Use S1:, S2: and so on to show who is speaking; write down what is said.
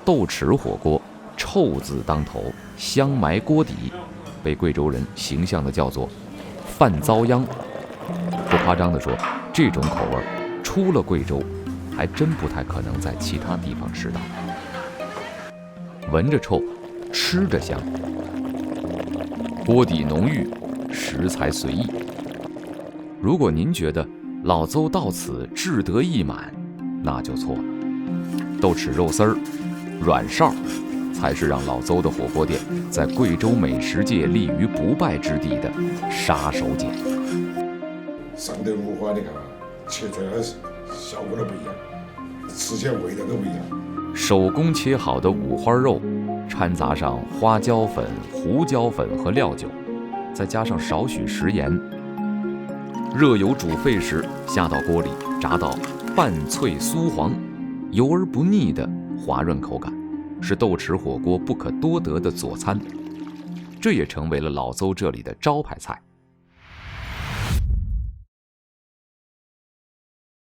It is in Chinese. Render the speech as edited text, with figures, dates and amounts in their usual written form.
S1: 豆豉火锅，臭字当头，香埋锅底，被贵州人形象地叫做饭遭殃。不夸张地说，这种口味出了贵州，还真不太可能在其他地方吃到。闻着臭，吃着香，锅底浓郁，食材随意。如果您觉得老邹到此志得意满，那就错了。豆豉肉丝儿、软哨才是让老邹的火锅店在贵州美食界立于不败之地的杀手锏。
S2: 上的五花，你看切出来的效果都不一样，吃起来味道都不一样。
S1: 手工切好的五花肉，掺杂上花椒粉、胡椒粉和料酒，再加上少许食盐，热油煮沸时下到锅里，炸到半脆酥黄，油而不腻的滑润口感，是豆豉火锅不可多得的佐餐。这也成为了老邹这里的招牌菜。